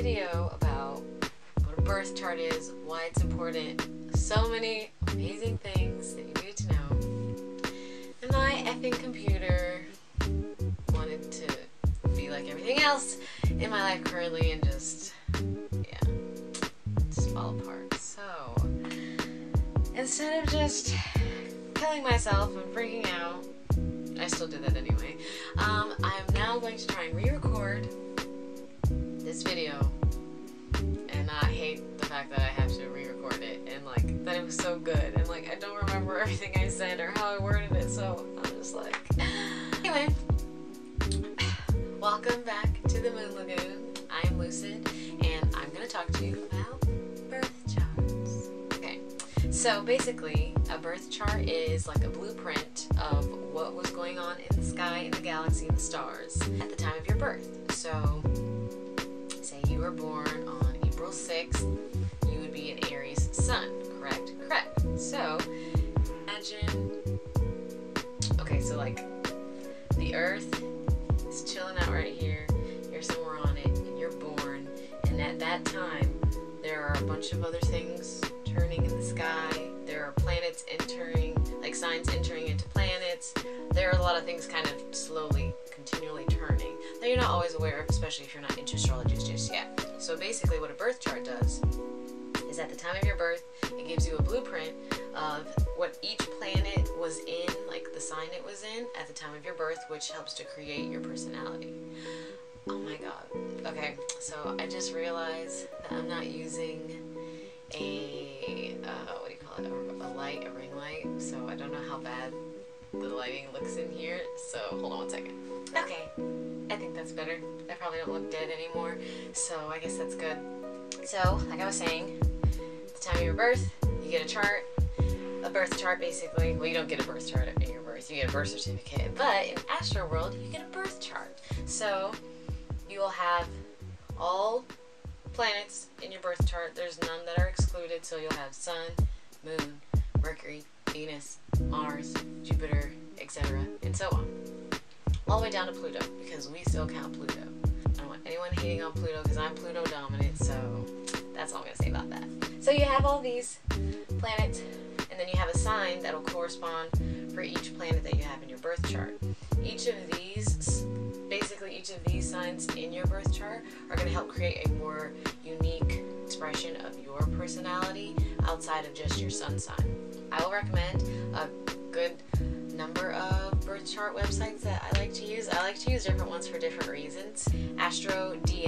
video about what a birth chart is, why it's important, so many amazing things that you need to know. And my effing computer wanted to be like everything else in my life currently and just fall apart. So instead of just killing myself and freaking out, I still do that anyway, I'm now going to try and re-record this video and not hate the fact that I have to re-record it and like that it was so good and like I don't remember everything I said or how I worded it, so I'm just like anyway. Welcome back to the Moon Lagoon. I am Lucid and I'm going to talk to you about birth charts. Okay, so basically a birth chart is like a blueprint of what was going on in the sky, in the galaxy, and the stars at the time of your birth. So say you were born on April 6th, you would be an Aries sun, correct? Correct. So imagine, okay, so like the Earth is chilling out right here, you're somewhere on it, and you're born, and at that time there are a bunch of other things turning in the sky. There are planets entering, like signs entering into planets. There are a lot of things kind of slowly, continually turning that you're not always aware of, especially if you're not into astrology just yet. So basically what a birth chart does is at the time of your birth, it gives you a blueprint of what each planet was in, like the sign it was in at the time of your birth, which helps to create your personality. Oh my god. Okay, so I just realized that I'm not using a, what do you call it, a light, a ring light, so I don't know how bad the lighting looks in here, so hold on one second. Okay, I think that's better. I probably don't look dead anymore, so I guess that's good. So, like I was saying, at the time of your birth, you get a chart, a birth chart basically. Well, you don't get a birth chart in your birth, you get a birth certificate, but in Astro World, you get a birth chart. So, you will have all planets in your birth chart. There's none that are excluded, so you'll have Sun, Moon, Mercury, Venus, Mars, Jupiter, etc., and so on. All the way down to Pluto, because we still count Pluto. I don't want anyone hating on Pluto, because I'm Pluto dominant, so that's all I'm going to say about that. So you have all these planets, and then you have a sign that will correspond for each planet that you have in your birth chart. Each of these signs in your birth chart are going to help create a more unique expression of your personality outside of just your sun sign. I will recommend a good number of birth chart websites that I like to use. I like to use different ones for different reasons. Astrology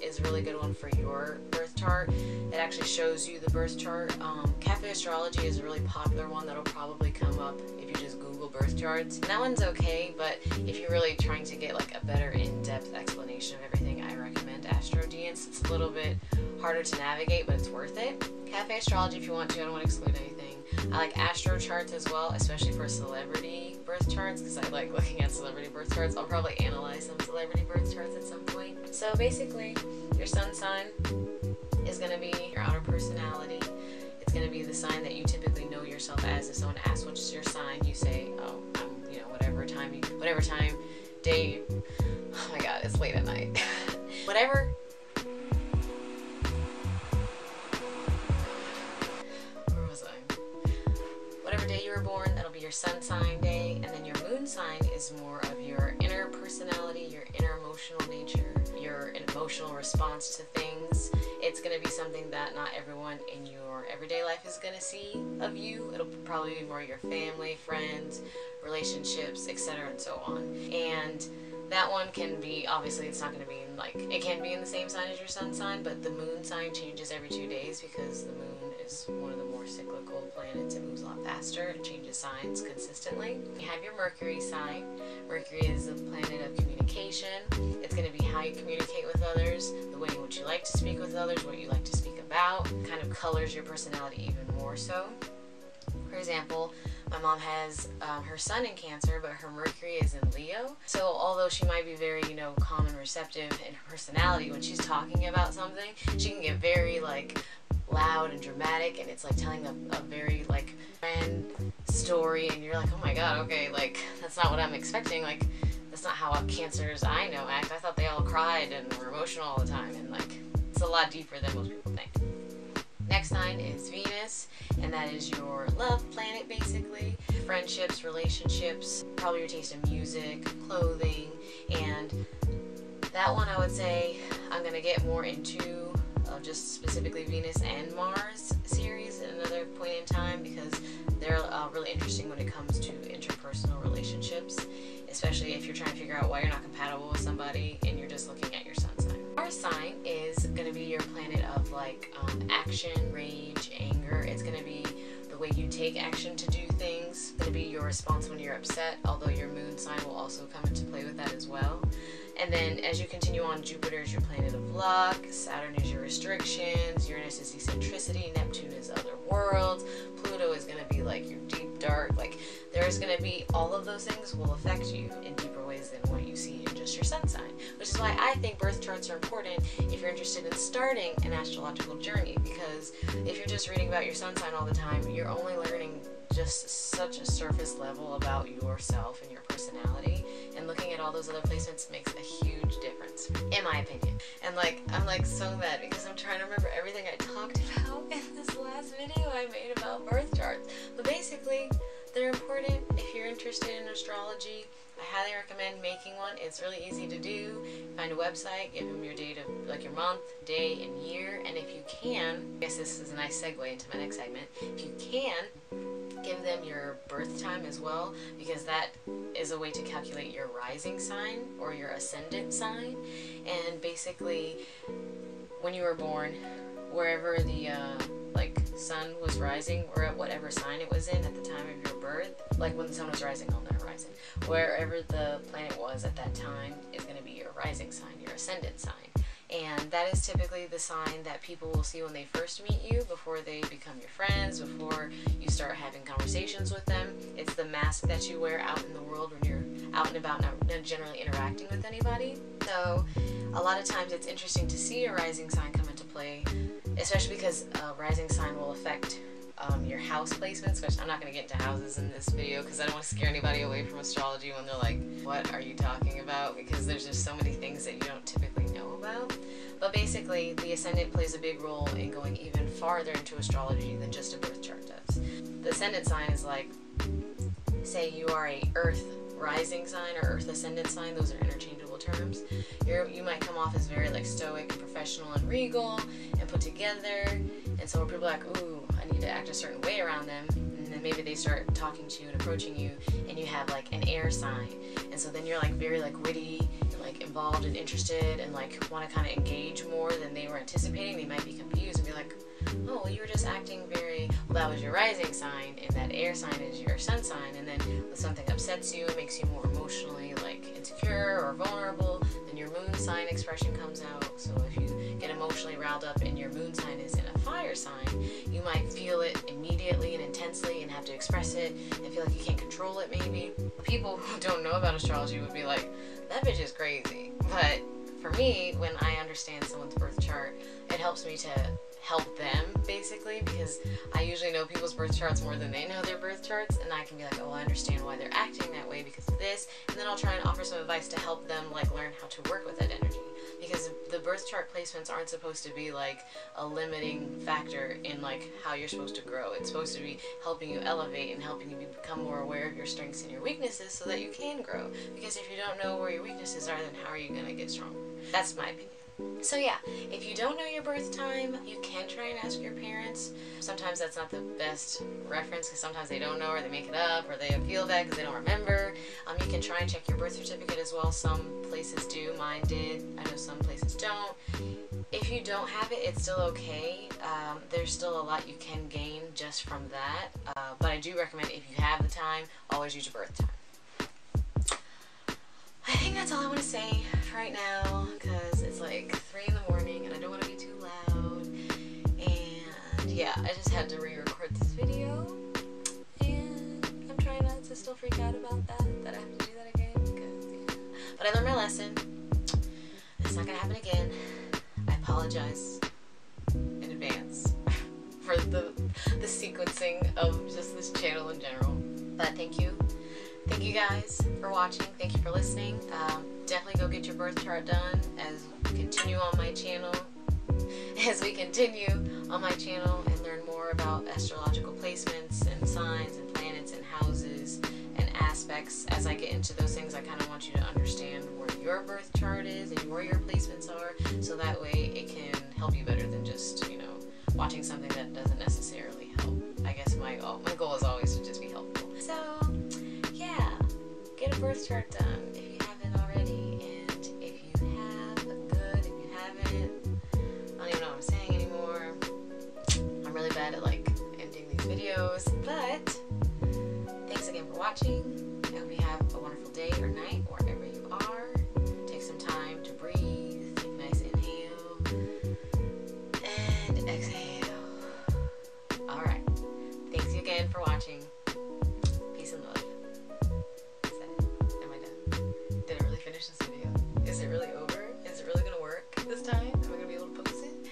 is a really good one for your birth chart. It actually shows you the birth chart. Cafe Astrology is a really popular one that'll probably come up if you just Google birth charts. And that one's okay, but if you're really trying to get like a better in-depth explanation of everything, I recommend Astrology. It's a little bit harder to navigate, but it's worth it. Cafe Astrology if you want to. I don't want to exclude anything. I like Astro charts as well, especially for celebrity birth charts, because I like looking at celebrity birth charts. I'll probably analyze some celebrity birth charts at some point. So basically, your sun sign is going to be your outer personality. It's going to be the sign that you typically know yourself as. If someone asks what's your sign, you say, oh, I'm, you know, whatever time, day, oh my god, it's late at night. Whatever. Whatever day you were born, that'll be your sun sign day, and then your moon sign is more of your inner personality, your inner emotional nature, your emotional response to things. It's going to be something that not everyone in your everyday life is going to see of you. It'll probably be more your family, friends, relationships, etc. and so on. And that one can be, obviously it's not going to be in, like, it can be in the same sign as your sun sign, but the moon sign changes every 2 days because the moon is one of the more cyclical planets. It moves a lot faster. It changes signs consistently. You have your Mercury sign. Mercury is the planet of communication. It's going to be how you communicate with others, the way in which you like to speak with others, what you like to speak about. It kind of colors your personality even more so. For example, my mom has her sun in Cancer, but her Mercury is in Leo. So although she might be very, you know, calm and receptive in her personality, when she's talking about something, she can get very, like, loud and dramatic, and it's like telling a very, like, grand story, and you're like, oh my god, okay, like, that's not what I'm expecting. Like, that's not how Cancers I know act. I thought they all cried and were emotional all the time, and like, It's a lot deeper than most people think. Next sign is Venus, and that is your love planet, basically. Friendships, relationships, probably your taste in music, clothing, and that one I would say I'm going to get more into just specifically Venus and Mars series at another point in time, because they're really interesting when it comes to interpersonal relationships, especially if you're trying to figure out why you're not compatible with somebody and you're just looking at your sun sign. Mars sign is going to be your planet of like action, rage, anger. It's going to be the way you take action to do things. It's going to be your response when you're upset, although your moon sign will also come into play with that as well. And then as you continue on, Jupiter is your planet of luck, Saturn is your restrictions, Uranus is eccentricity, Neptune is other worlds, Pluto is going to be like your deep dark. Like there's going to be all of those things will affect you in deeper ways than what you see in just your sun sign, which is why I think birth charts are important if you're interested in starting an astrological journey, because if you're just reading about your sun sign all the time, you're only learning just such a surface level about yourself and your personality, and looking at all those other placements makes a huge difference, in my opinion. And like, I'm like so mad because I'm trying to remember everything I talked about in this last video I made about birth charts. But basically, they're important if you're interested in astrology. I highly recommend making one. It's really easy to do. Find a website, give them your date of, like your month, day, and year, and if you can, I guess this is a nice segue into my next segment, if you can, give them your birth time as well, because that is a way to calculate your rising sign or your ascendant sign. And basically, when you were born, wherever the like sun was rising, or at whatever sign it was in at the time of your birth, like when the sun was rising on the horizon, wherever the planet was at that time is going to be your rising sign, your ascendant sign. And that is typically the sign that people will see when they first meet you, before they become your friends, before you start having conversations with them. It's the mask that you wear out in the world when you're out and about, not generally interacting with anybody. So a lot of times it's interesting to see a rising sign come into play, especially because a rising sign will affect your house placements, which I'm not going to get into houses in this video because I don't want to scare anybody away from astrology when they're like, what are you talking about? Because there's just so many things that you don't typically know about. But basically, the ascendant plays a big role in going even farther into astrology than just a birth chart does. The ascendant sign is like, say you are a earth rising sign or earth ascendant sign, those are interchangeable terms. You might come off as very like stoic and professional and regal and put together, and so when people are like, ooh, I need to act a certain way around them, and then maybe they start talking to you and approaching you, and you have like an air sign, and so then you're like very like witty and like involved and interested and like want to kind of engage more than they were anticipating. They might be confused and be like, oh, well, you were just acting very, well, that was your rising sign, and that air sign is your sun sign, and then when something upsets you, it makes you more emotionally like insecure or vulnerable, then your moon sign expression comes out. So if you get emotionally riled up and your moon sign is in a fire sign, you might feel it immediately and intensely and have to express it and feel like you can't control it maybe. People who don't know about astrology would be like, that bitch is crazy. But for me, when I understand someone's birth chart, it helps me to help them basically, because I usually know people's birth charts more than they know their birth charts, and I can be like, oh, I understand why they're acting that way because of this, and then I'll try and offer some advice to help them like learn how to work with that energy, because the birth chart placements aren't supposed to be like a limiting factor in like how you're supposed to grow. It's supposed to be helping you elevate and helping you become more aware of your strengths and your weaknesses so that you can grow, because if you don't know where your weaknesses are, then how are you going to get stronger? That's my opinion. So yeah, if you don't know your birth time, you can try and ask your parents. Sometimes that's not the best reference because sometimes they don't know, or they make it up, or they feel bad because they don't remember. You can try and check your birth certificate as well. Some places do. Mine did. I know some places don't. If you don't have it, it's still okay. There's still a lot you can gain just from that. But I do recommend, if you have the time, always use your birth time. I think that's all I want to say for right now, because it's like 3 in the morning and I don't want to be too loud. And yeah, I just had to re-record this video, and I'm trying not to still freak out about that I have to do that again, because yeah. But I learned my lesson. It's not going to happen again. I apologize in advance for the sequencing of just this channel in general. But thank you. Thank you guys for watching. Thank you for listening. Definitely go get your birth chart done as continue on my channel. as we continue on my channel and learn more about astrological placements and signs and planets and houses and aspects. As I get into those things, I kind of want you to understand where your birth chart is and where your placements are, so that way it can help you better than just, you know, watching something that doesn't necessarily help. I guess my goal is always to just be helpful. So yeah, get a birth chart done if you haven't already, and if you have, good. If you haven't, I don't even know what I'm saying anymore. I'm really bad at like ending these videos, but thanks again for watching. I hope you have a wonderful day or night wherever you are. Take some time to breathe, take a nice inhale and exhale. Alright, thanks again for watching. Peace and love. Is that it? Am I done? Did I really finish this video? Is it really over? Is it really gonna work this time? Am I gonna be able to post it?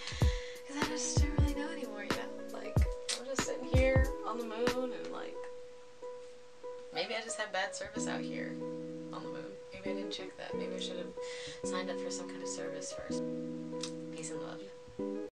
Because I just don't really know anymore, you know? Like, I'm just sitting here on the moon and like, maybe I just have bad service out here on the moon. Maybe I didn't check that. Maybe I should have signed up for some kind of service first. Peace and love.